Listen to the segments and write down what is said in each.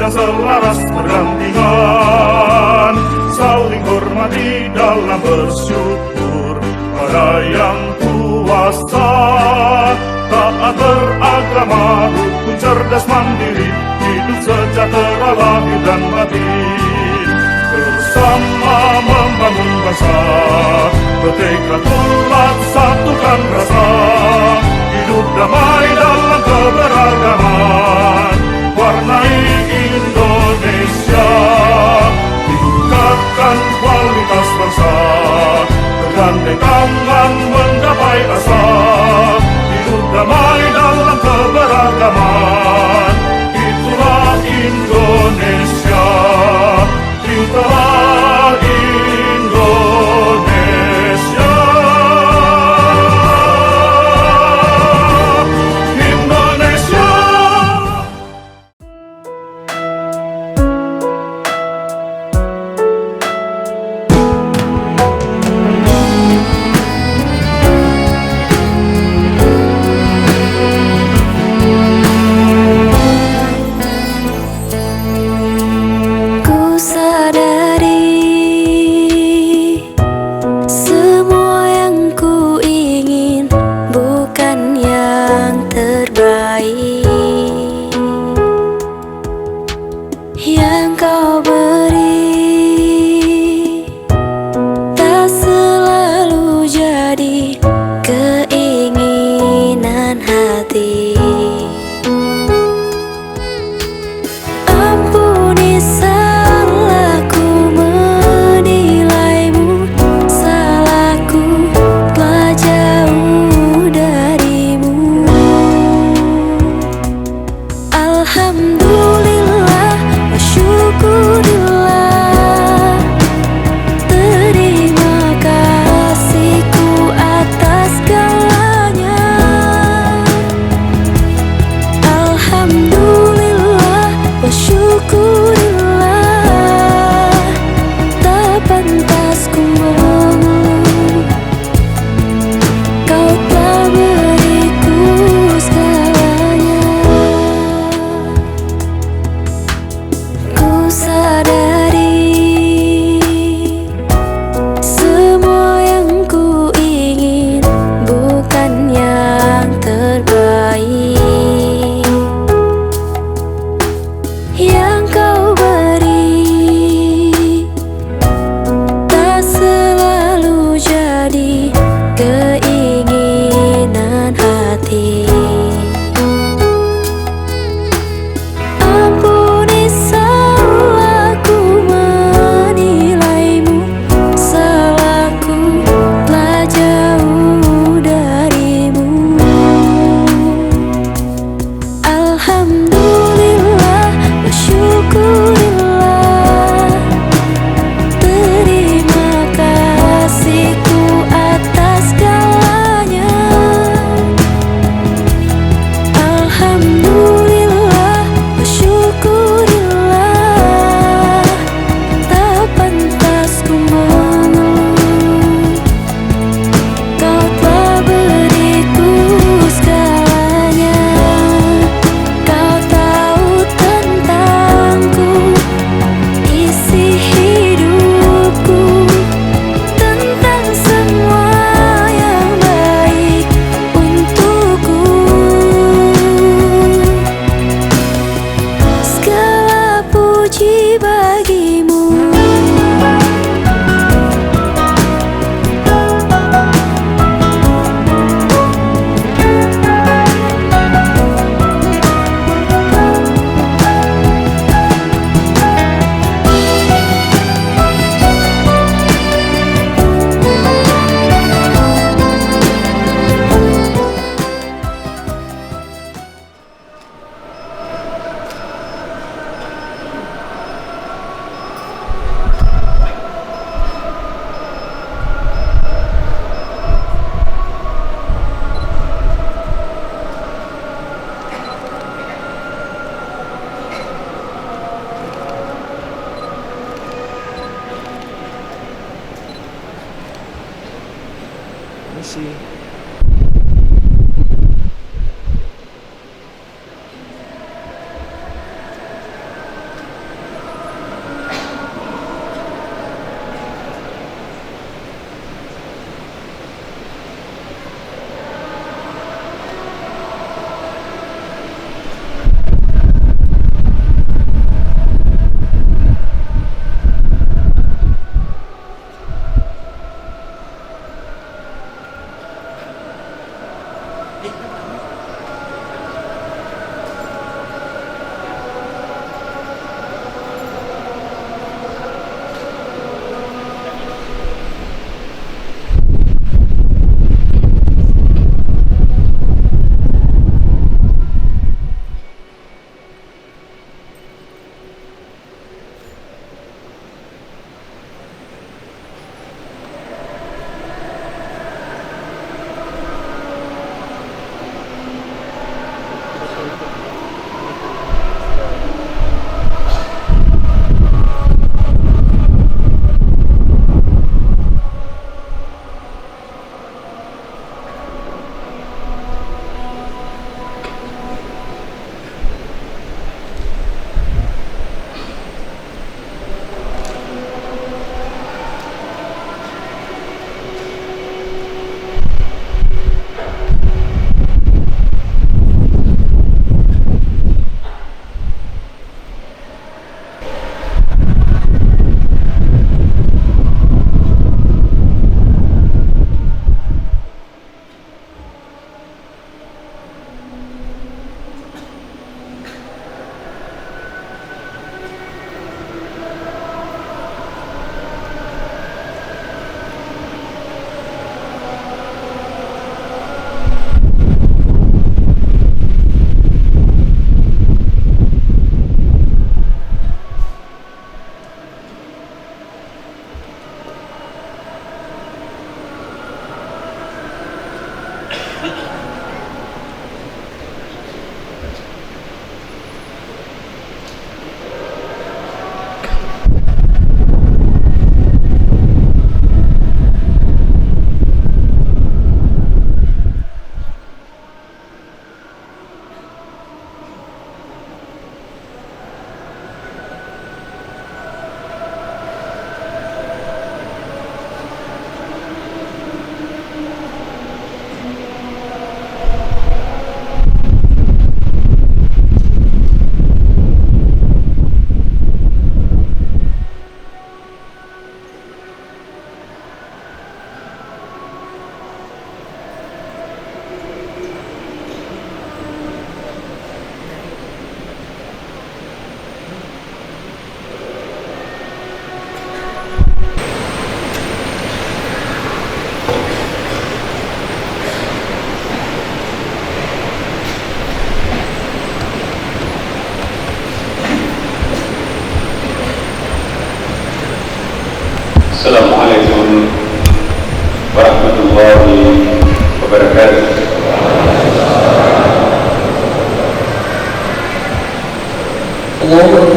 dan selaras berdampingan, saling hormati dalam bersyukur pada yang kuasa. Taat beragama, rukun, cerdas, mandiri, hidup sejahtera lahir dan batin. Bersama membangun bangsa, bertekad bulat satukan rasa, hidup damai dalam keberagaman, warnai Indonesia, tingkatkan kualitas bangsa, bergandeng tangan menggapai asa, hidup damai dalam keberagaman, itulah Indonesia, itulah Indonesia. Indonesia. Ku sadari semua yang ku ingin bukan yang terbaik yang kau beri, tak selalu jadi keinginan hati. Ampuni salahku menilaimu, salahku telah jauh darimu. Alhamdulillah wa syukurillah, terima kasihku atas segalanya.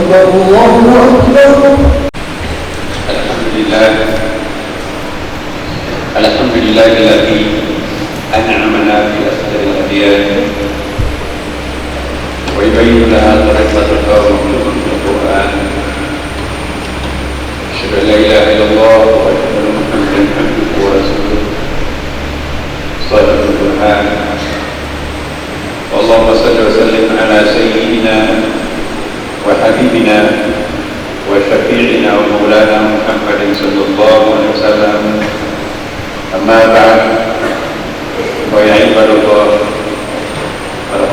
الحمد لله الذي أنعمنا بأفضل الأديان ويبين لها طريقة التوبة في القرآن. أشهد أن لا إله إلا الله وأشهد أن محمدا عبده ورسوله صادق البرهان. اللهم صل وسلم على سيدنا وحبيبنا وشفيعنا ومولانا محمد صلى الله عليه وسلم. أما بعد، ويا عباد الله،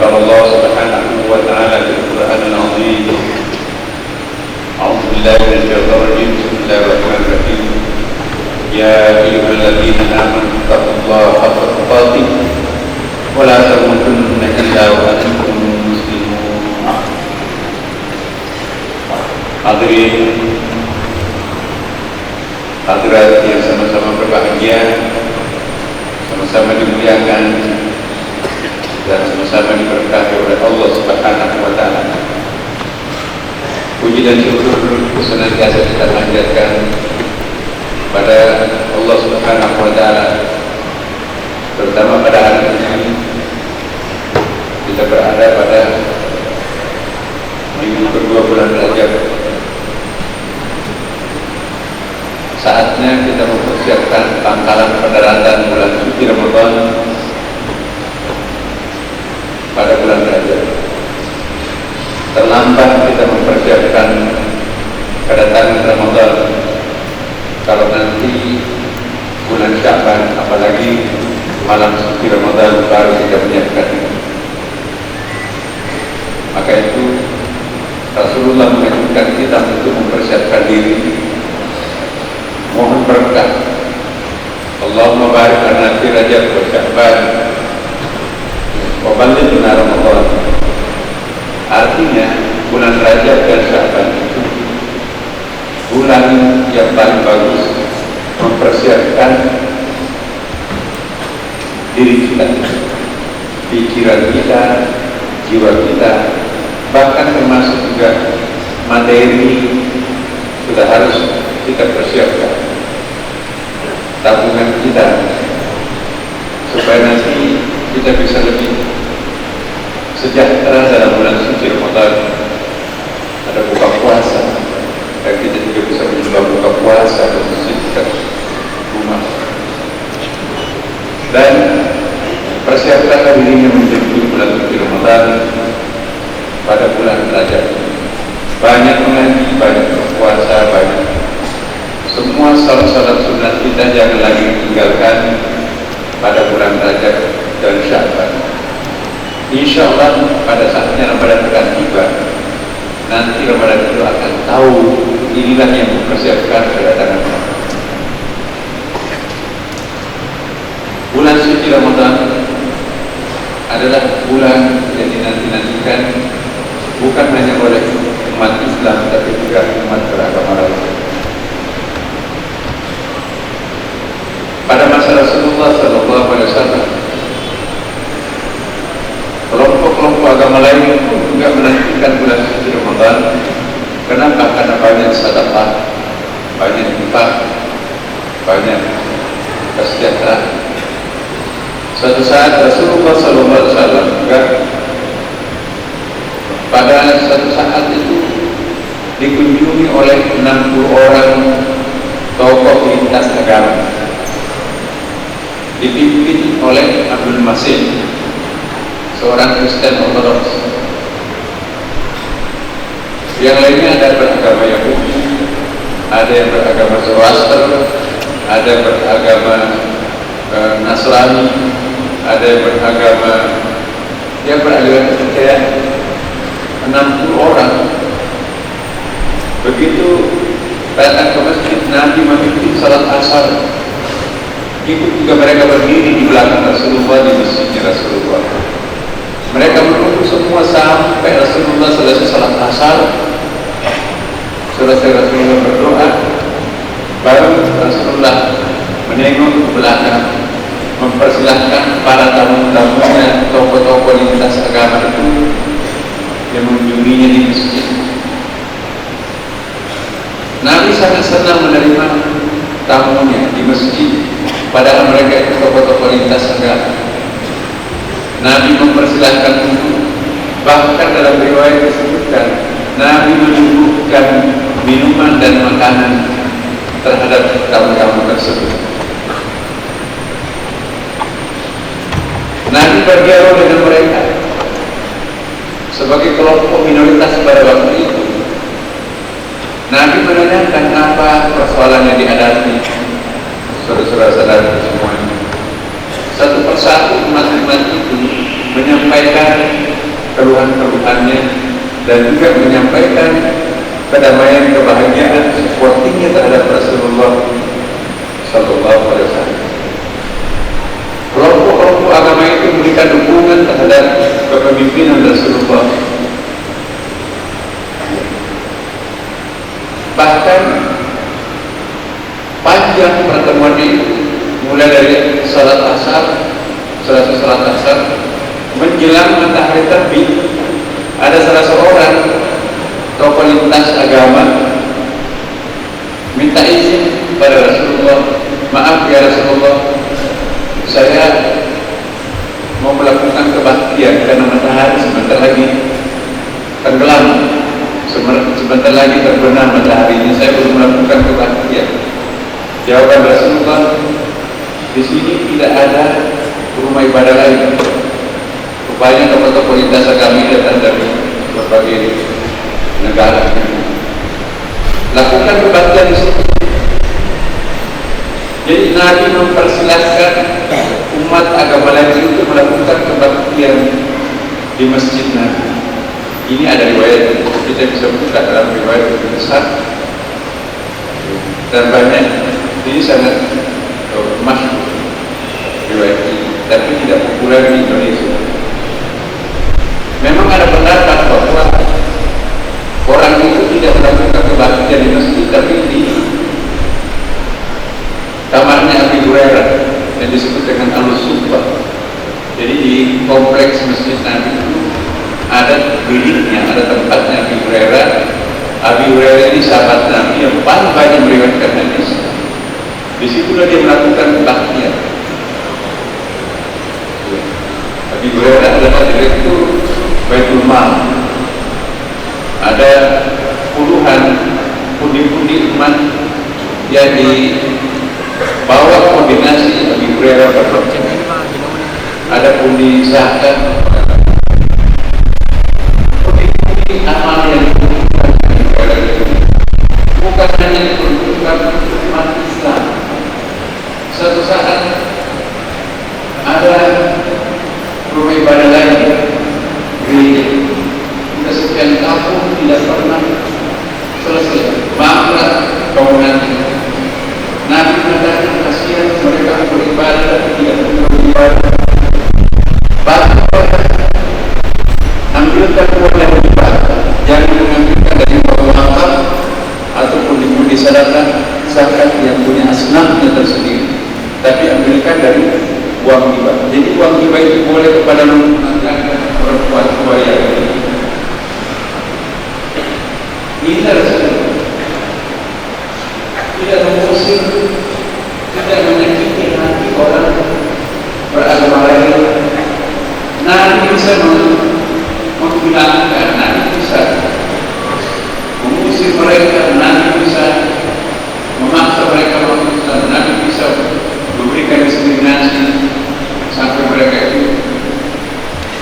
قال الله سبحانه وتعالى في القرآن العظيم: أعوذ بالله من الشيطان الرجيم، بسم الله الرحمن الرحيم. يا أيها الذين آمنوا اتقوا الله حق تقاته ولا تموتن إلا وأنتم مسلمون. Hadirin hadirat yang sama-sama berbahagia, sama-sama dimuliakan dan sama-sama diberkahi oleh Allah Subhanahu wa Ta'ala. Puji dan syukur senantiasa kita panjatkan pada Allah Subhanahu wa Ta'ala, terutama pada hari ini kita berada pada minggu kedua bulan Rajab. Saatnya kita mempersiapkan pangkalan pendaratan bulan suci Ramadan pada bulan Rajab. Terlambat kita mempersiapkan kedatangan Ramadan kalau nanti bulan Sya'ban, apalagi malam suci Ramadan baru kita menyiapkan. Maka itu Rasulullah mengajarkan kita untuk mempersiapkan diri. Mohon berkah. Allahumma barik lana fi Rajab wa Sya'ban wa ballighna Ramadan. Artinya bulan Rajab dan Sya'ban itu bulan yang paling bagus mempersiapkan diri kita, pikiran kita, jiwa kita, bahkan termasuk juga materi sudah harus kita persiapkan tabungan kita supaya nanti kita bisa lebih sejahtera dalam bulan suci Ramadan. Ada buka puasa dan kita juga bisa menyembah buka puasa di masjid dekat rumah, dan persiapkanlah dirinya menjadi bulan suci Ramadan pada bulan Rajab. Banyak mengaji, banyak berpuasa, banyak semua salat-salat sunat kita jangan lagi ditinggalkan pada bulan Rajab dan Sya'ban. Insya Allah pada saatnya Ramadan akan tiba, nanti Ramadan itu akan tahu inilah yang mempersiapkan kedatangan Ramadan. Bulan suci Ramadan adalah bulan yang dinanti-nantikan bukan hanya oleh umat Islam tapi juga umat beragama lain. Pada masa Rasulullah SAW, kelompok-kelompok agama lain pun juga menantikan bulan suci Ramadan. Kenapa? Karena banyak sedekah, banyak infak, banyak kesejahteraan. Suatu saat Rasulullah SAW juga pada suatu saat itu dikunjungi oleh 60 orang tokoh lintas agama, dipimpin oleh Abdul Masih, seorang Kristen Ortodoks. Yang lainnya ada beragama Yahudi, ada yang beragama Zoroaster, ada yang beragama Nasrani, ada yang beragama percaya 60 orang. Begitu datang ke masjid, Nabi memimpin salat asar, ikut juga mereka berdiri di belakang Rasulullah di masjidnya Rasulullah. Mereka menunggu semua sampai Rasulullah selesai salat asar, selesai Rasulullah berdoa, baru Rasulullah menengok ke belakang, mempersilahkan para tamu-tamunya, tokoh-tokoh lintas agama itu yang mengunjunginya di masjid Nabi sangat senang menerima tamunya di masjid, padahal mereka itu tokoh-tokoh lintas agama. Nabi mempersilahkan untuk, bahkan dalam riwayat disebutkan Nabi menyuguhkan minuman dan makanan terhadap tamu-tamu tersebut. Nabi berdialog dengan mereka sebagai kelompok minoritas pada waktu itu. Nabi menanyakan apa persoalan yang dihadapi saudara-saudara semuanya. Satu persatu umat-umat itu menyampaikan keluhan-keluhannya dan juga menyampaikan kedamaian, kebahagiaan, supportingnya terhadap Rasulullah Sallallahu Alaihi Wasallam. Kelompok-kelompok agama itu memberikan dukungan terhadap kepemimpinan Rasulullah. Bahkan panjang pertemuan itu, mulai dari salat asar, selesai salat asar, menjelang matahari terbit, ada salah seorang tokoh lintas agama minta izin pada Rasulullah, maaf ya Rasulullah, saya mau melakukan kebaktian karena matahari sebentar lagi tenggelam, sebentar lagi terbenam matahari ini, saya belum melakukan kebaktian. Jawaban Rasulullah, di sini tidak ada rumah ibadah lain. Rupanya tokoh-tokoh lintas agama datang dari berbagai negara. Lakukan kebaktian di sini. Jadi Nabi mempersilahkan umat agama lain untuk melakukan kebaktian di masjid Nabi. Ini ada riwayat, kita bisa buka dalam riwayat besar dan banyak. Ini sangat masyhur riwayat ini, tapi tidak populer di Indonesia. Memang ada pendapat bahwa orang itu tidak melakukan kebaktian di masjid, tapi di kamarnya Abi Hurairah yang disebut dengan Al-Subbah. Jadi di kompleks masjid Nabi itu ada biliknya, ada tempatnya Abi Hurairah. Abi Hurairah ini sahabat Nabi yang paling banyak meriwayatkan hadis. Di situlah dia melakukan kebaktian. Abi Hurairah adalah direktur Baitul Mal. Ada puluhan pundi-pundi emas yang dibawa koordinasi Abi Hurairah berdoa. Ada pundi zakat, pundi-pundi amal yang bukan hanya diperuntukkan untuk umat Islam. Suatu saat ada rumah ibadah lain di kesekian tahun tidak pernah selesai. Maaflah kaum nanti. Nabi mengatakan kasihan mereka beribadah tapi tidak beribadah. Bahkan ambilkan uang yang beribadah, jangan mengambilkan dari uang wakaf ataupun di sedekah zakat yang punya asnafnya tersendiri, tapi ambilkan dari uang hibah. Jadi uang hibah itu boleh kepada perempuan tua yang ini Rasulullah tidak mengusir, tidak menyakiti hati orang beragama lain. Nabi bisa menghilangkan, Nabi bisa mengusir mereka, Nabi bisa memaksa mereka masuk Islam, Nabi bisa memberikan diskriminasi sampai mereka itu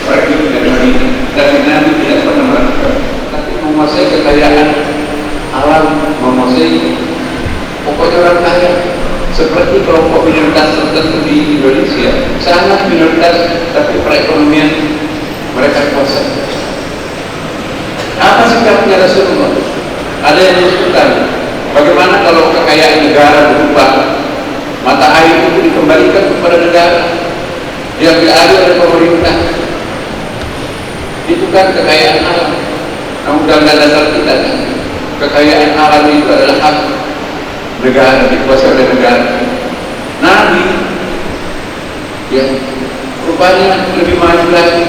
pergi dari Madinah. Tapi Nabi tidak pernah melakukan, tapi menguasai kekayaan alam, menguasai pokoknya orang kaya. Seperti kelompok minoritas tertentu di Indonesia, sangat minoritas, tapi perekonomian mereka kuasa. Apa sikapnya Rasulullah? Ada yang menunjukkan bagaimana kalau kekayaan negara berubah, mata air itu dikembalikan kepada negara, diambil alih oleh pemerintah. Itu kan kekayaan alam. Undang-undang dasar kita kan, kekayaan alam itu adalah hak negara, dikuasai oleh negara. Nabi ya rupanya lebih maju lagi.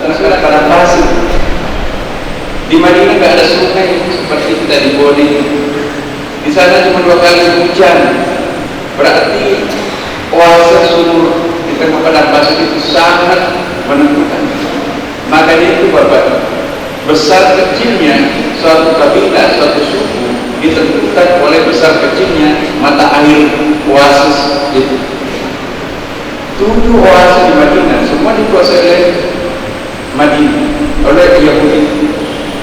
Sekarang pada pasir di Madinah nggak ada sungai seperti kita di Bone. Di sana cuma 2 kali hujan, berarti puasa sumur di tengah padang pasir itu sangat menentukan. Makanya itu Bapak, besar kecilnya suatu kabilah, suatu suku ditentukan oleh besar kecilnya mata air oasis itu. 7 oasis di Madinah semua dikuasai oleh Madinah, oleh Yahudi.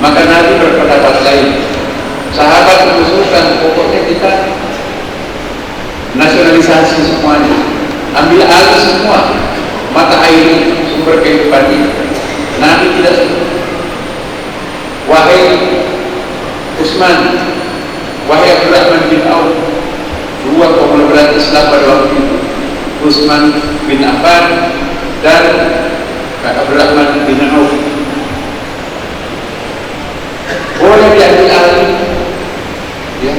Maka Nabi berpendapat lain. Sahabat mengusulkan, pokoknya kita nasionalisasi semuanya, ambil alih semua mata air sumber kehidupan ini. Nabi tidak setuju. Wahai Utsman, wahai Abdurrahman bin Auf, 2 konglomerat Islam pada waktu itu, Utsman bin Affan dan Abdurrahman bin Auf, boleh diambil alih ya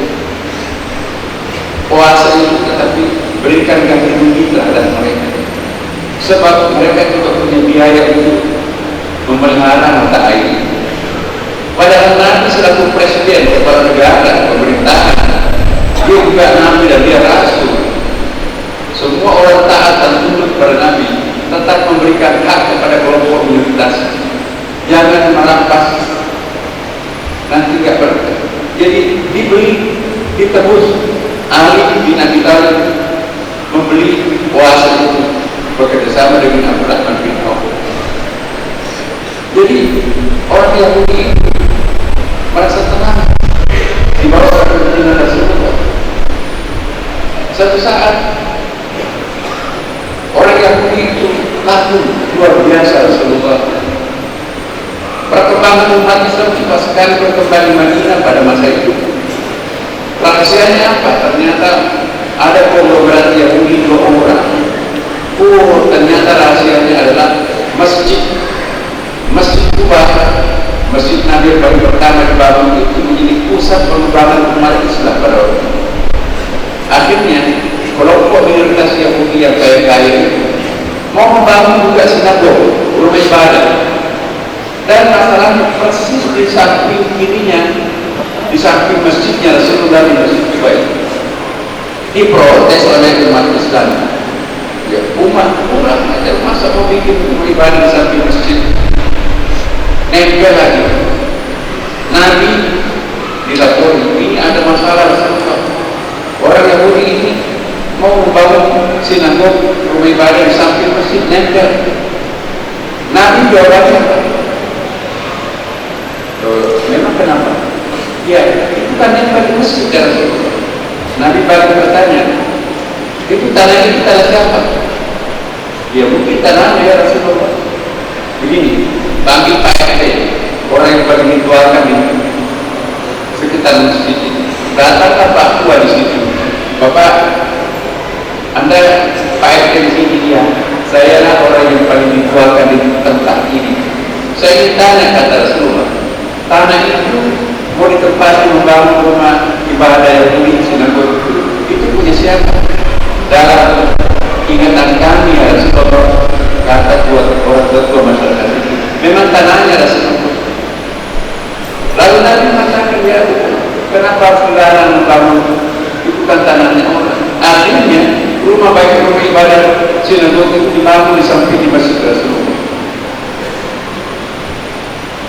puasa itu, tetapi berikan ganti rugi terhadap mereka, sebab mereka juga punya biaya untuk memelihara mata air. Padahal Nabi selaku presiden kepala negara pemerintahan, dia juga Nabi dan dia Rasul. Semua orang taat dan tunduk kepada Nabi, tetap memberikan hak kepada kelompok minoritas. Jangan merampas, nanti nggak berkah. Jadi dibeli, ditebus. Ali bin Abi Thalib membeli puasa itu bekerjasama dengan Abdurrahman bin Auf. Jadi orang Yahudi merasa tenang di bawah kepemimpinan Rasulullah. Satu saat orang Yahudi itu kagum luar biasa Rasulullah. Perkembangan umat Islam cepat sekali berkembang di Madinah pada masa itu. Rahasianya apa? Ternyata ada konglomerat Yahudi 2 orang. Ternyata rahasianya adalah masjid Kuba, masjid Nabi yang pertama dibangun itu menjadi pusat pengembangan umat Islam pada waktu itu. Akhirnya kelompok minoritas Yahudi yang kaya-kaya mau membangun juga sinagog, rumah ibadah, dan masalahnya persis di samping kirinya, di samping masjidnya Rasulullah di Masjid Kuba itu diprotes oleh umat Islam. Ya, umat kurang aja, masa mau bikin rumah ibadah di samping masjid? Nempel lagi. Nabi dilapori, ini ada masalah Rasulullah. Orang Yahudi ini mau membangun sinagog, rumah ibadah di samping masjid, nempel. Nabi jawabannya, memang kenapa? Ya, itu kan nempel di masjid ya Rasulullah. Nabi balik bertanya, itu tanah ini tanah siapa? Ya mungkin tanahnya ya Rasulullah. Begini, panggil Pak RT, orang yang paling dituakan di sekitar masjid ini. Datanglah Pak Tua di situ. Bapak, Anda Pak RT di sini ya. Saya lah orang yang paling dituakan di tempat ini. Saya ingin tanya, kata Rasulullah, tanah itu mau ditempati membangun rumah ibadah yang ini, sinagog itu punya siapa? Dalam ingatan kami ya Rasulullah, kata buat orang tua masyarakat itu, memang tanahnya Rasulullah. Lalu Nabi mengatakan, ya kenapa saudara membangun, itu kan tanahnya orang. Akhirnya rumah baik rumah ibadah sinagog itu dibangun di samping di Masjid Rasulullah.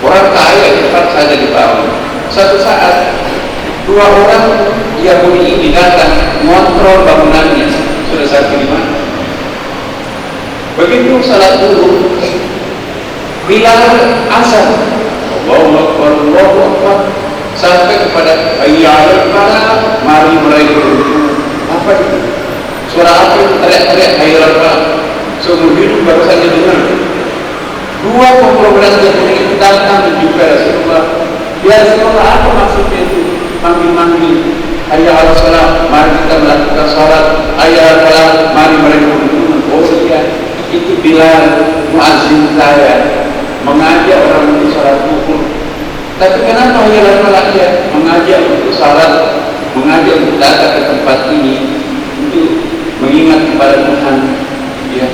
Orang kaya cepat saja dibangun. Satu saat 2 orang Yahudi ini datang mengontrol bangunannya. Sudah sampai di mana? Begitu salat dulu, Bilal azan, Allahu Akbar, Allahu Akbar, sampai kepada hayya 'alal falah, mari meraih berwudu. Apa itu? Suara apa itu? Teriak-teriak hayya 'alal falah. Seumur hidup baru saja dengar. 2 konglomerat Yahudi itu datang menjumpai Rasulullah. Ya Rasulullah, apa maksudnya itu? Manggil-manggil hayya 'alal falah, mari kita melakukan salat, hayya 'alal falah, mari meraih berwudu. Oh iya, itu Bilal muazzin saya mengajak orang untuk salat zuhur. Tapi kenapa hayya 'alal falah ya? Mengajak untuk salat, mengajak untuk datang ke tempat ini untuk mengingat kepada Tuhan, ya,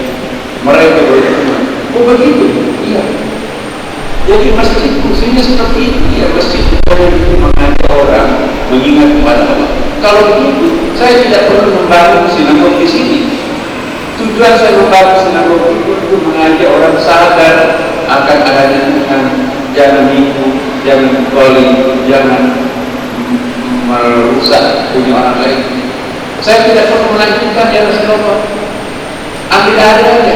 mereka beriman. Oh begitu? Iya. Jadi masjid fungsinya seperti itu ya, masjid itu mengajak orang mengingat kepada Allah. Kalau begitu, saya tidak perlu membangun sinagog di sini. Tujuan saya membangun sinagog itu untuk mengajak orang sadar akan adanya Tuhan, jangan nipu, jangan zalim, jangan merusak punya orang lain. Saya tidak perlu melanjutkan ya Rasulullah. Ambil alih aja,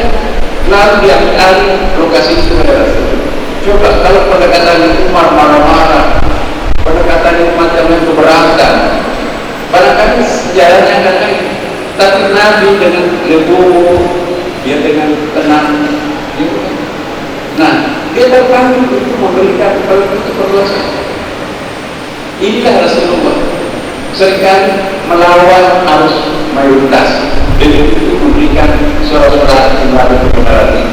lalu diambil alih lokasi itu pada Rasulullah. Coba kalau pendekatan Umar marah-marah, pendekatan macam yang keberatan, barangkali sejarahnya akan lain. Tapi Nabi dengan legowo, dia dengan tenang. Nah, dia terpanggil untuk memberikan kalau itu perluasan. Inilah Rasulullah. Seringkali melawan arus mayoritas dengan itu memberikan suara-suara kembali kebenaran ini.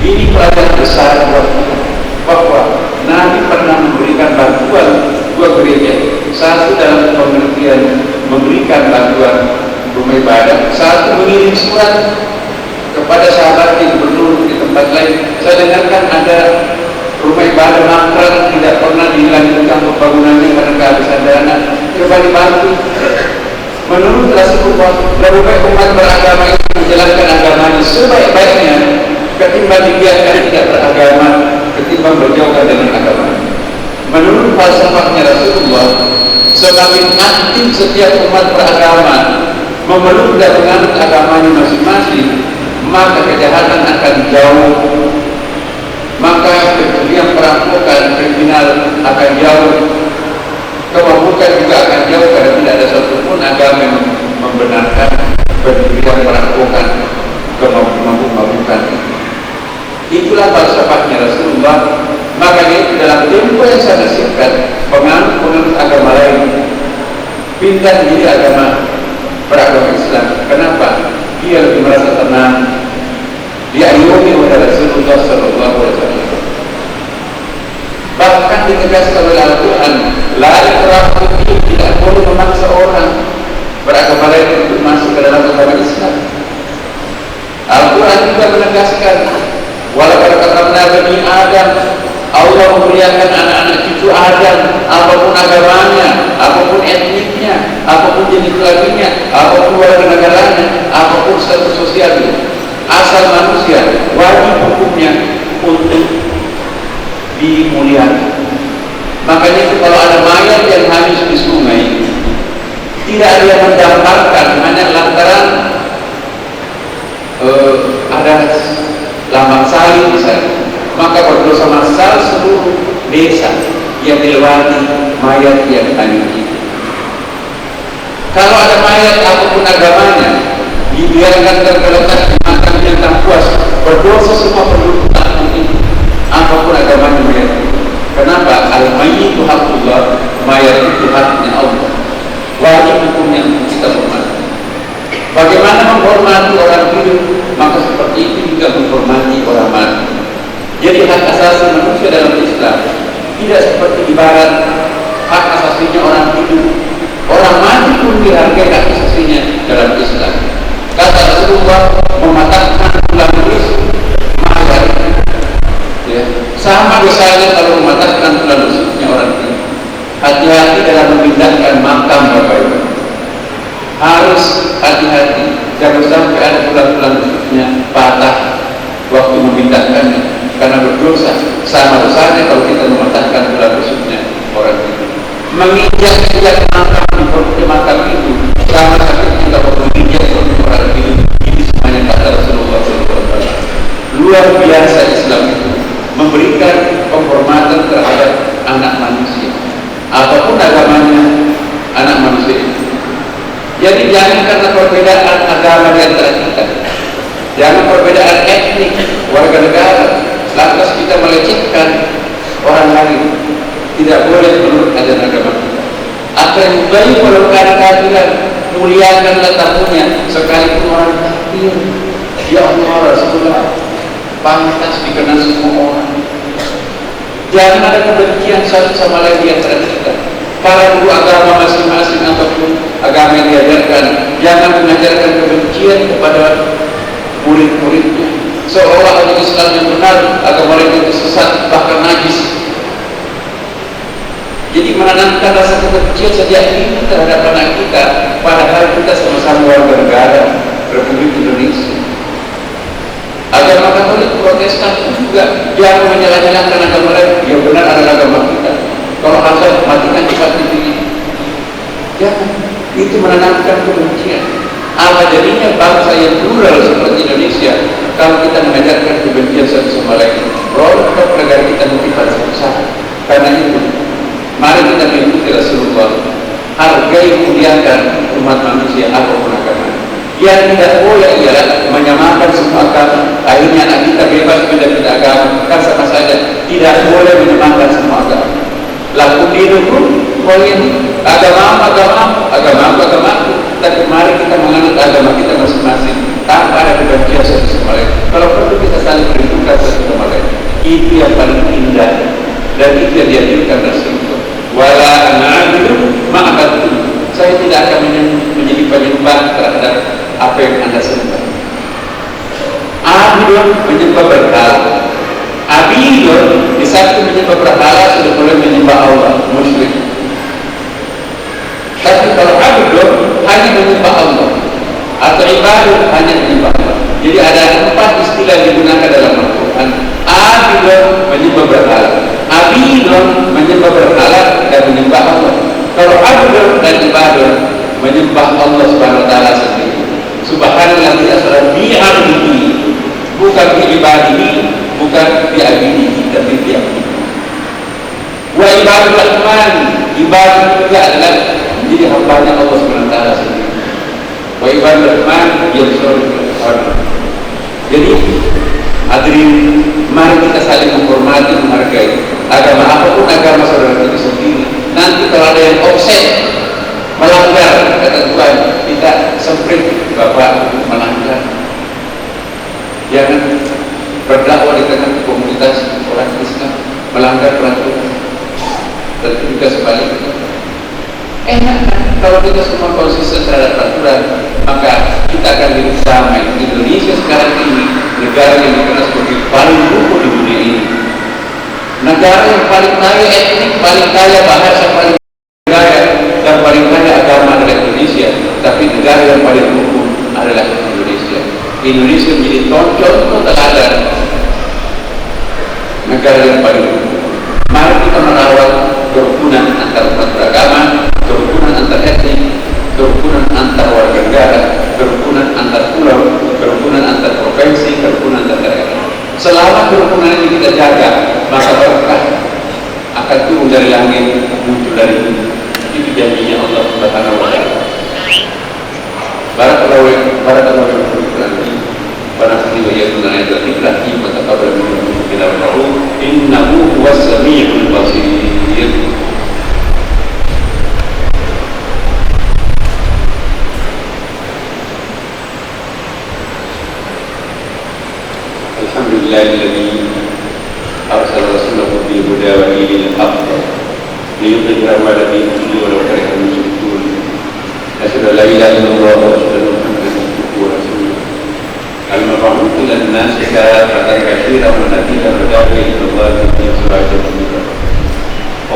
Ini pelajaran besar buat kita bahwa Nabi pernah memberikan bantuan dua gereja. Satu dalam pengertian memberikan bantuan rumah ibadah, satu mengirim surat kepada sahabat yang gubernur di tempat lain. Saya dengarkan ada rumah ibadah mangkrak tidak pernah dilanjutkan pembangunannya karena kehabisan dana. Coba dibantu. Menurut Rasulullah, lebih baik umat beragama itu menjalankan agamanya sebaik-baiknya ketimbang dibiarkan tidak beragama, ketimbang berjauhan dengan agama. Menurut falsafahnya Rasulullah, semakin aktif setiap umat beragama memeluk dan menganut agamanya masing-masing, maka kejahatan akan jauh, maka kemudian perampokan kriminal akan jauh, kemabukan juga akan jauh, karena tidak ada satupun agama yang membenarkan pendirian perampokan, kemabukan. Itulah falsafahnya Rasulullah. Makanya dalam tempo yang sangat singkat, penganut agama lain pindah menjadi agama beragama Islam. Kenapa? Dia lebih merasa tenang, diayomi oleh Rasulullah SAW. Bahkan ditegaskan oleh Al-Quran, la ikraha fid-din, tidak boleh memaksa orang beragama lain untuk masuk ke dalam agama Islam. Al-Quran juga menegaskan, walaqad karamna bani Adam, Allah memuliakan anak-anak cucu Adam, apapun agamanya, apapun etniknya, apapun jenis kelaminnya, apapun warga negaranya, apapun status sosialnya, asal manusia wajib hukumnya untuk dimuliakan. Makanya itu kalau ada mayat yang habis di sungai, tidak ada yang mendamparkan hanya lantaran ada lambang salib misalnya, maka berdosa massal seluruh desa yang dilewati mayat yang hanyut itu. Kalau ada mayat apapun agamanya dibiarkan tergeletak di makam yang tak puas, berdosa semua penduduk kampung itu, apapun agamanya mayat. Kenapa? Al-mayyitu haqqullah, mayat itu haknya Allah, wajib hukumnya untuk kita hormati. Bagaimana menghormati orang hidup, maka seperti itu juga menghormati orang mati. Jadi hak asasi manusia dalam Islam tidak seperti ibarat hak asasinya orang hidup. Orang mati pun dihargai hak asasinya dalam Islam. Kata Rasulullah, mematahkan tulang rusuk mayat, ya, sama dosanya kalau mematahkan tulang rusuknya orang hidup. Hati-hati dalam memindahkan makam Bapak Ibu. Harus hati-hati, jangan sampai ada tulang-tulang rusuknya patah waktu memindahkannya, karena berdosa. Sama dosanya kalau kita mematahkan tulang rusuknya orang itu. Menginjak-injak makam di makam itu sama sakit kita menginjak orang itu. Ini semuanya kata Rasulullah SAW. Luar biasa Islam itu memberikan penghormatan terhadap anak manusia, apapun agamanya anak manusia itu. Jadi jangan karena perbedaan agama di antara kita, jangan perbedaan etnik, warga negara, lantas kita melecehkan orang lain. Tidak boleh menurut ajaran agama kita. Akan baik walau kana kafiran, muliakanlah tamunya sekalipun orang kafir. Ya Allah, Rasulullah pantas dikenal semua orang. Jangan ada kebencian satu sama lain di antara kita. Para guru agama masing-masing ataupun agama yang diajarkan, jangan mengajarkan kebencian kepada murid-muridnya, seolah agama Islam yang benar, agama lain itu sesat, bahkan najis. Jadi menanamkan rasa kebencian sejak dini terhadap anak kita, padahal kita sama-sama warga negara Republik Indonesia. Agama Katolik, Protestan pun juga jangan menyalah-nyalahkan agama lain. Yang benar adalah agama kita. Kalau azan matikan cepat TV. Jangan. Itu menanamkan kebencian. Apa jadinya bangsa yang plural seperti Indonesia kalau kita mengajarkan kebencian satu sama lain? Rontok negara kita mungkin pada besar. Karena itu, mari kita mengikuti Rasulullah. Hargai, muliakan umat manusia apapun agama. Yang tidak boleh ialah menyamakan semua agama. Akhirnya anak kita bebas beda-beda agama, kan sama saja. Tidak boleh menyamakan semua agama. Laku dinukum, agama. Tapi mari kita menganut agama kita masing-masing tanpa ada kebencian satu sama lain. Kalau perlu kita saling merindukan satu sama lain. Itu yang paling indah dan itu yang diajarkan Rasulullah. Wala na'budu ma'abatun. Saya tidak akan menjadi penyembah terhadap apa yang Anda sembah. Abidun menyembah berhala. Abidun di satu menyembah berhala sudah boleh menyembah Allah, musyrik. Tapi kalau abidun hanya menyembah Allah atau ibadah hanya menyembah Allah. Jadi ada 4 istilah yang digunakan dalam Al-Quran. Abidun menyembah berhala, abidun menyembah berhala dan menyembah Allah. Kalau abidun dan ibadah menyembah Allah Subhanahu wa taala sendiri. Subhanallah asra bi abdihi, bukan bi ibadihi, bukan bi abdihi, tapi bi abdihi. Wa ibadur rahman, ibadah juga adalah menjadi hambanya Allah Subhanahu wa taala sendiri. Wa ibadur rahman yasur. Jadi hadirin, mari kita saling menghormati, menghargai agama apapun agama saudara kita sendiri. Nanti kalau ada yang offset melanggar kata Tuhan, kita semprit Bapak melanggar. Jangan berdakwah di tengah komunitas orang Islam melanggar peraturan. Dan juga sebaliknya. Enak kan kalau kita semua konsisten terhadap peraturan, maka kita akan hidup damai. Indonesia sekarang ini negara yang dikenal sebagai paling rukun di dunia ini, negara yang paling kaya etnik, paling kaya bahasa, paling kaya dan paling kaya agama adalah Indonesia. Tapi negara yang paling rukun adalah Indonesia. Indonesia menjadi contoh teladan negara yang paling rukun. Mari kita merawat kerukunan antar umat beragama, kerukunan antar etnik, kerukunan antar warga negara, kerukunan antar pulau, kerukunan antar provinsi, kerukunan antar daerah. Selama kerukunan ini kita jaga, maka berkah akan turun dari langit, muncul dari bumi. Itu janjinya Allah Subhanahu wa taala. Barakallahu fiikum. Barangkali wajibun ayat al-ibrahim wa taqabbal minkum tilawatahu innahu huwas samiul basir. Alhamdulillahilladzi arsala rasulahu bil huda wa dinil haqq liyudhhirahu 'ala dini kullihi walau karihal musyrikun. Asyhadu an la ilaha illallah wa asyhadu anna Muhammadan abduhu wa rasuluh. المبعوث إلى الناس كافة بشيرا ونذيرا وداعيا إلى الله بإذنه سراجا منيرا.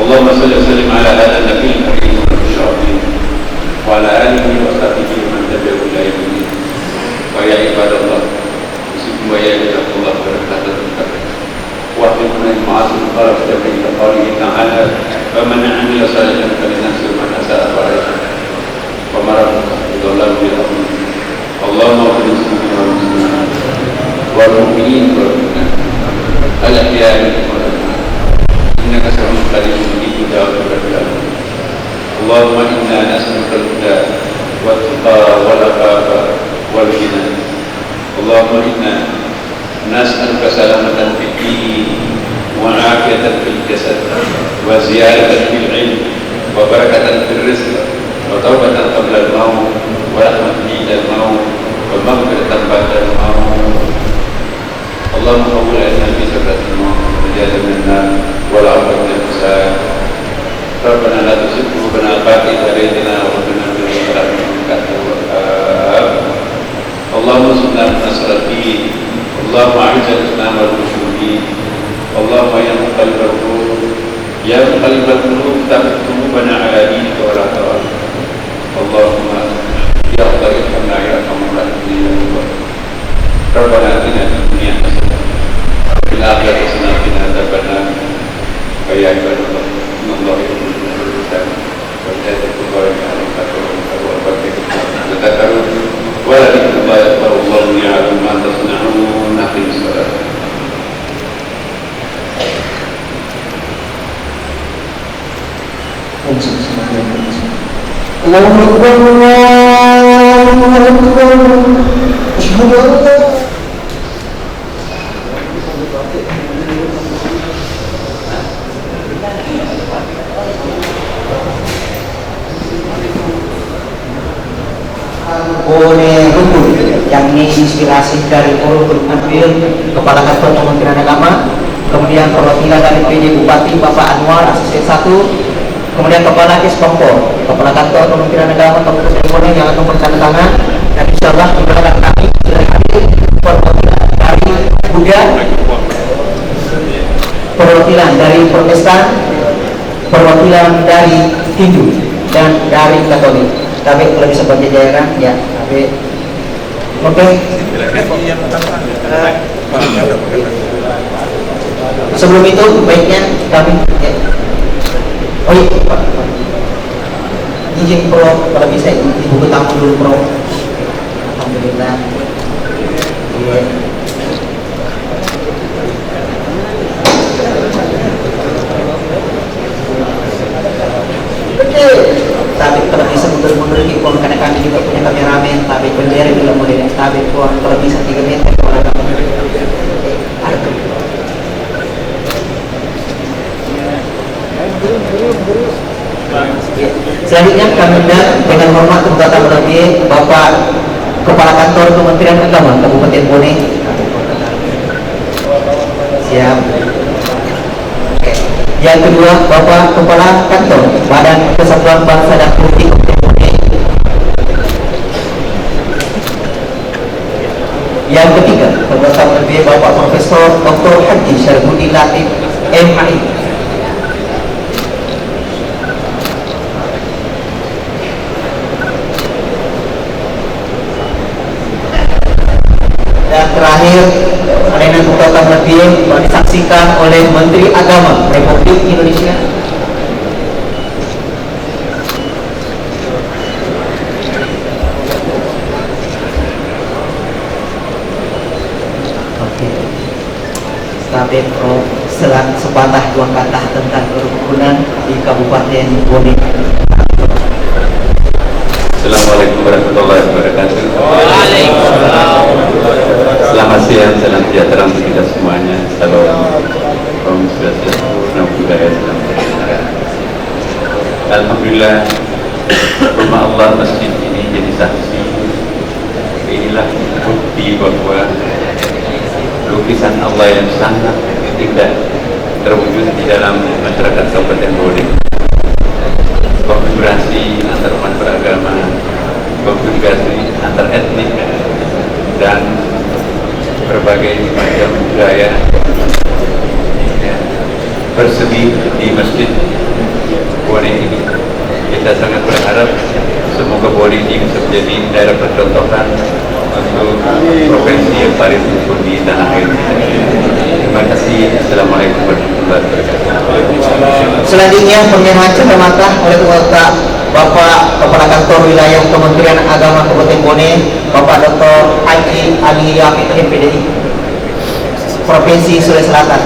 اللهم صل وسلم على هذا النبي الكريم والنبي العظيم وعلى آله وصحبه ومن تبعه إلى يوم الدين. ويا عباد الله، أوصيكم وإياي بتقوى الله وبركاته المتقين. واحفظنا من معاصي الخلق كما قوله تعالى: فمن عمل صالحا فلنفسه ومن أساء فعليها وما ربك بظلام للعبيد. اللهم اغفر للمسلمين والمسلمات والمؤمنين والمؤمنات الأحياء منهم والأموات إنك سميع قريب مجيب دعوة العباد. اللهم إنا نسألك الهدى والتقى والعفاف والغنى. اللهم إنا نسألك سلامة في الدين وعافية في الجسد وزيادة في العلم وبركة في الرزق وتوبة قبل الموت ورحمة عند الموت ومغفرة بعد الموت. اللهم حول علينا في سكرة الموت ونجاة من النار والعفو من الحساب. ربنا لا تزغ قلوبنا بعد إذ هديتنا وهب لنا من لدنك رحمة إنك أنت الوهاب. اللهم ارزقنا نصر الدين. اللهم أعز الإسلام والمسلمين. اللهم يا مقلب القلوب Ya muqallibal qulub tsabbit qulubana ala dinika wa la ta'ala. Allahumma ya Allah irhamna ya arhamar rahimin ya Allah. Rabbana atina fid dunya hasanah wa fil akhirati hasanah wa qina adzabannar. Ya ibadallah, innallaha yuhibbul muhsinin wa la yuhibbul tadhakkarun wa la dhikrullahi akbar wallahu ya'lamu ma tasna'un. Aqimus shalah. Allahu Akbar, Allahu Akbar. Asyhadu an la Boleh rukun yang diinspirasi dari Urul Anbil, Kepala Kantor Kementerian Agama, kemudian perwakilan dari PJ Bupati Bapak Anwar Asisten 1, kemudian Kepala Kispompo, Kepala Kantor Kementerian Agama Kabupaten Bone yang akan bertanda tangan, dan insyaallah kemudian kami sudah hadir perwakilan dari Buddha, perwakilan dari Protestan, perwakilan dari Hindu, dan dari Katolik. Tapi kalau bisa baca jajaran ya, tapi oke. Sebelum itu baiknya kami ya. Oh iya, Pak. Izin Pro, kalau bisa dibuka tamu dulu Pro. Alhamdulillah. Iya. Oke. Tapi kalau bisa mundur-mundur di pun karena kami juga punya kameramen, tapi bendera belum boleh. Tapi pun kalau bisa 3 meter kalau kami ada tuh. Selanjutnya kami undang dengan hormat untuk tamu lebih Bapak Kepala Kantor Kementerian Agama Kabupaten Bone. Siap. Oke. Yang kedua Bapak Kepala Kantor Badan Persatuan Bangsa dan Politik Kabupaten Bone. Yang ketiga tamu lebih Bapak Profesor Dr. Haji Syarifudin Latif MI. Dan terakhir, layanan buka lebih disaksikan oleh Menteri Agama Republik Indonesia. Oke. Kabeh Pro sepatah dua kata tentang kerukunan di Kabupaten Bone. Assalamualaikum warahmatullahi wabarakatuh. Waalaikumsalam. Selamat siang, salam sejahtera untuk kita semuanya. Salam Om Swastiastu, Namo Buddhaya, salam kebenaran. Alhamdulillah, rumah Allah masjid ini jadi saksi. Inilah bukti bahwa lukisan Allah yang sangat indah terwujud di dalam masyarakat Kabupaten Bone. Konfigurasi antar umat beragama, konfigurasi antar etnik, dan berbagai macam budaya ya, bersemi di masjid Bone ini. Kita sangat berharap semoga Bone ini bisa menjadi daerah percontohan untuk provinsi yang paling unggul di tanah air. Terima kasih. Assalamualaikum warahmatullahi wabarakatuh. Selanjutnya penyerahan kehormatan oleh Bapak Kepala Kantor Wilayah Kementerian Agama Kabupaten Bone, Bapak Dr. Haji Ali Yafid MPDI Provinsi Sulawesi Selatan,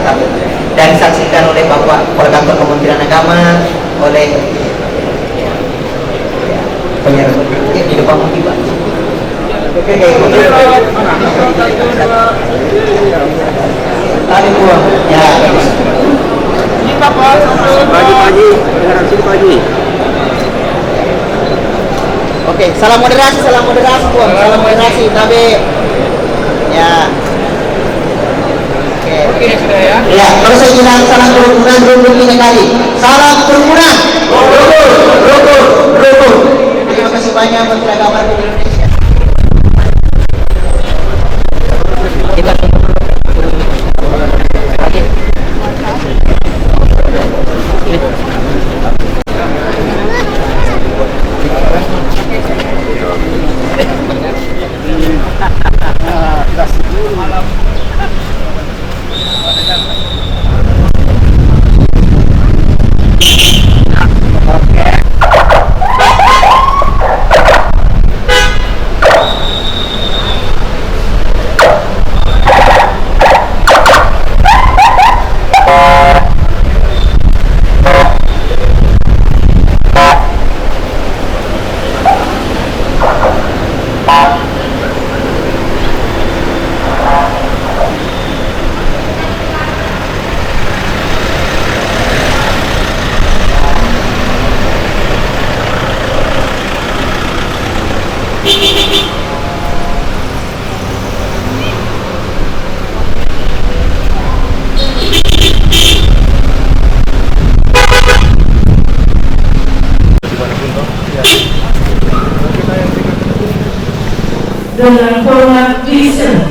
dan disaksikan oleh Bapak Kepala Kantor Kementerian Agama oleh penyerahan di depan mungkin Pak. Oke, tadi buang ya. Ini Pak Haji, dengar sini Pak Haji. Oke, salam moderasi pun, salam moderasi, tapi ya. Oke, sudah ya. Ya, kalau saya bilang salam kerukunan, rukun ini kali. Salam kerukunan. Rukun. Terima kasih banyak Menteri Agama Republik Indonesia. Kita malam. dengan hormat lisan.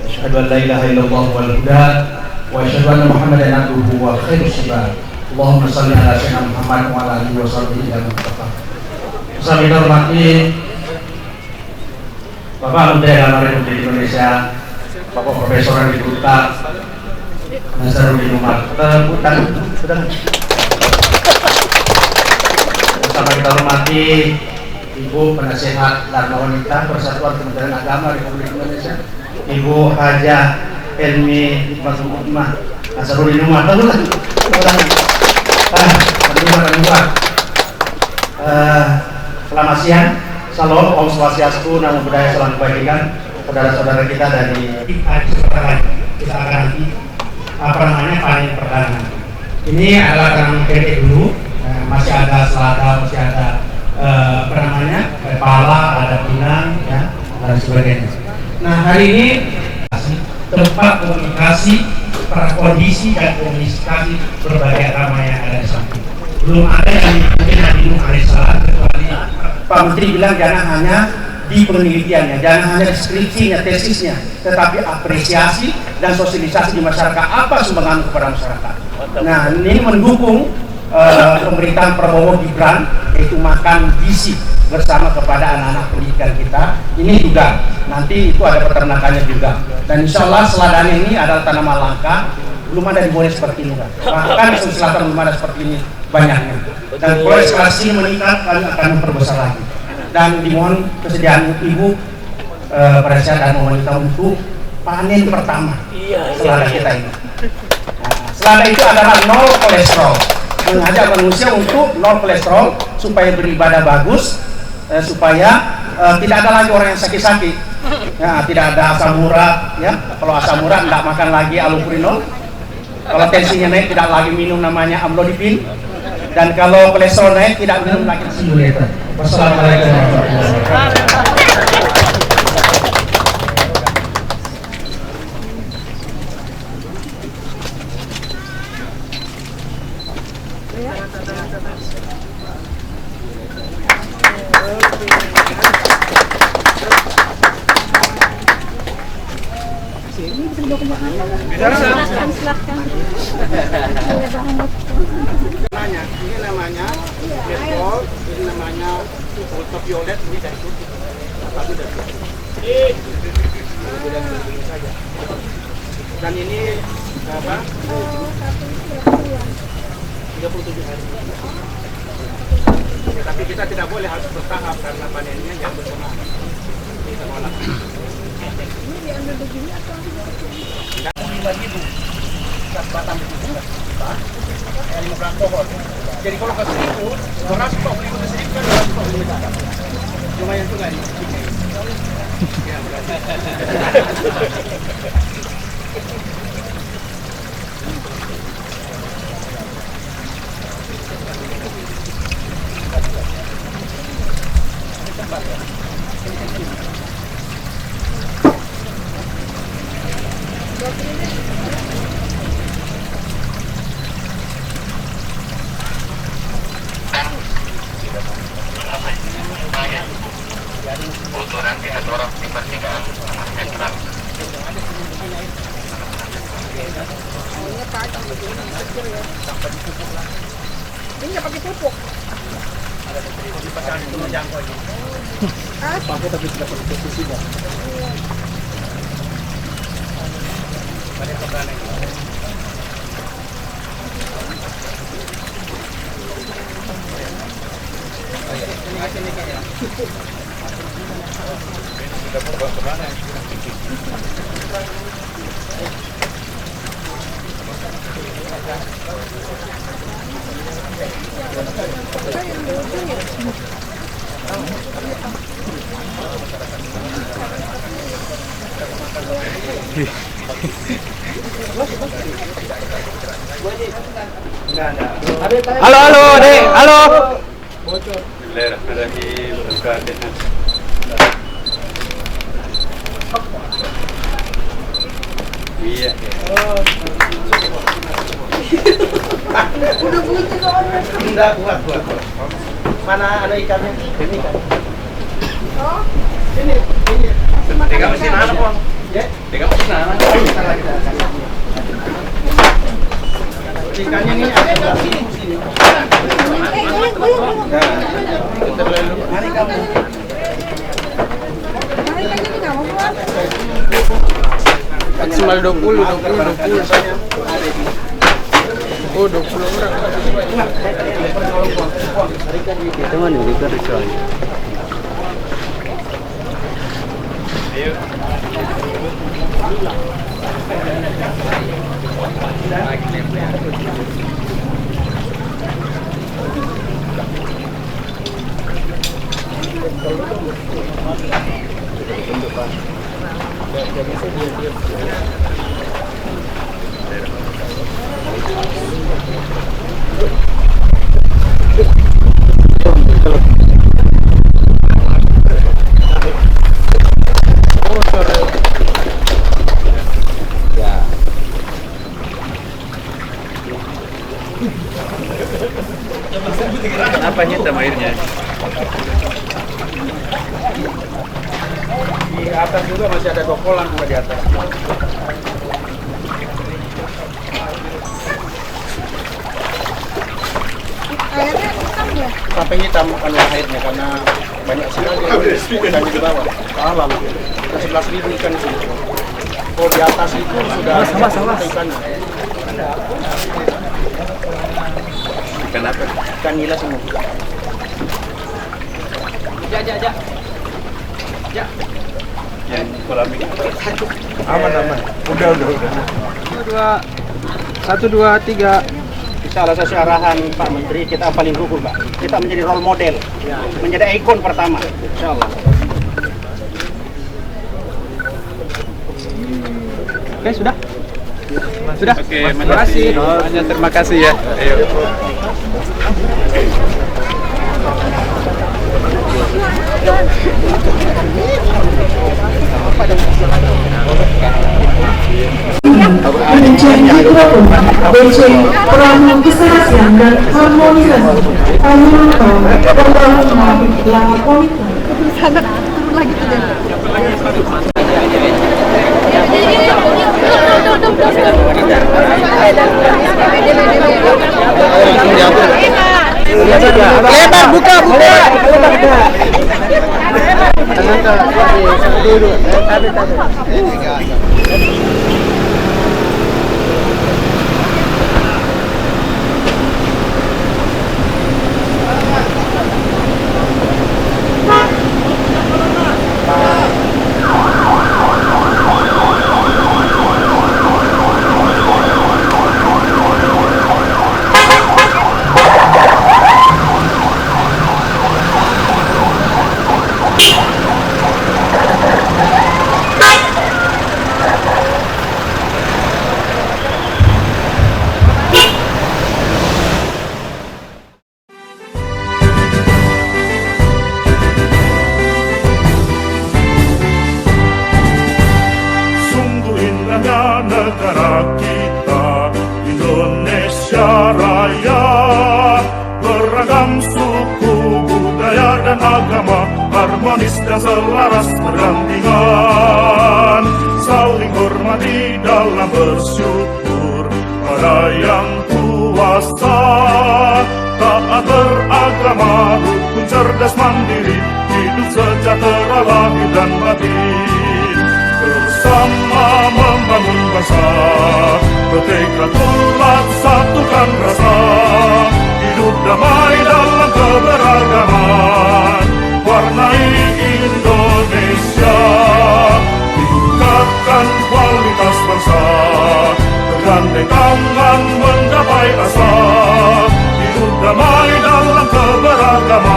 Asyhadu an la ilaha illallah wal huda wa asyhadu anna Muhammadan abduhu wa khairus sabar. Allahumma shalli ala sayyidina Muhammad wa ala alihi wa sahbihi wa sallam. Saya hormati Bapak Menteri Agama Republik Indonesia, Bapak Profesor Andi Gupta, Nazarudin Umar. Tepukan sudah. Bersama kita hormati Ibu Penasehat Dharma Wanita Persatuan Kementerian Agama Republik Indonesia, Ibu Hajah Elmi Hikmatul Hikmah Nazarudin Umar. Selamat siang, Salam, Om Swastiastu, Namo Buddhaya, Salam Kebajikan, saudara-saudara kita dari kita akan panen perdana. Ini adalah tanam pendek dulu, masih ada selada, masih ada kepala, ada pinang, ya, dan sebagainya. Nah, hari ini tempat komunikasi, prakondisi dan komunikasi berbagai agama yang ada di samping. Belum ada yang mungkin Nabi Nuh alaihissalam, kecuali Pak Menteri bilang jangan hanya di penelitiannya, jangan hanya di skripsinya, tesisnya, tetapi apresiasi dan sosialisasi di masyarakat, apa sumbangan kepada masyarakat. Nah, ini mendukung pemerintahan Prabowo Gibran, yaitu makan gizi bersama kepada anak-anak pendidikan kita. Ini juga nanti itu ada peternakannya juga, dan insya Allah seladanya ini adalah tanaman langka, belum ada di Bone seperti ini, bahkan di Sulawesi Selatan belum ada seperti ini banyaknya, dan kalau eskalasi meningkat kami akan memperbesar lagi, dan dimohon kesediaan Ibu Presiden dan Wanita untuk panen pertama selada kita ini. Nah, selada itu adalah nol kolesterol, mengajak manusia untuk nol kolesterol supaya beribadah bagus, supaya tidak ada lagi orang yang sakit-sakit, ya, tidak ada asam urat, ya. Kalau asam urat tidak makan lagi allopurinol, kalau tensinya naik tidak lagi minum namanya amlodipin, dan kalau kolesterol naik tidak minum lagi simulator. Wassalamualaikum warahmatullahi wabarakatuh. Ini namanya Redball, ini namanya ultraviolet, ini dari putih. Dan ini apa? 37 hari. Ya, tapi kita tidak boleh harus bertahap karena panennya yang bersamaan. Kita olah. Ini diambil begini atau tidak? Bagi-bagi 100 batang begitu. 15 pohon. Jadi kalau ke 1.000, 200 kok beli ke 1.000 kan 200 kok beli. Lumayan juga ini. Ya, berarti. Kotoran tidak dorong dibersihkan dengan netral. Ini nggak pakai pupuk. Halo, halo, Dek. Halo. Iya. Udah bunyi soalnya. Enggak, buat. Mana ada ikannya? Ini kan. Oh, ini. Tiga mesin mana, Bang? Ya, Tiga mesin mana? ikannya ini ada sini. Mari kamu. Maksimal 20. Oh, 20 orang. Itu mana di kerusuhan? Kenapa nyetam airnya? Di atas juga masih ada dokolan juga di atas. Airnya hitam ya? Sampai hitam kan airnya karena banyak sekali ikan di bawah. Alam. 11.000 ikan di sini. Oh, di atas itu sudah sama ikannya. Ikan apa? Ikan nila semua. Yang kolam ini. Aman. Udah. 1, 2, 3. Kita atas arahan Pak Menteri, kita paling gugur, Pak. Kita menjadi role model, menjadi ikon pertama, insya Allah. Oke, sudah? Sudah? Oke, Terima kasih. Terima kasih ya. Ayo. Manajemen mikrofon, BC, perahu keserasian dan harmonisasi, koordinator, pembangunan, laporan. Lagi tuh Lebar, buka. Sungguh indahnya negara kita, Indonesia Raya. Beragam suku, budaya dan agama, harmonis dan selaras berdampingan. Saling hormati dalam bersyukur pada yang kuasa, taat beragama, cerdas mandiri, hidup sejahtera lahir dan batin. Bersama membangun bangsa, bertekad bulat satukan rasa, hidup damai dalam keberagaman, warnai Indonesia, tingkatkan kualitas bangsa, bergandeng tangan menggapai asa, hidup damai dalam keberagaman.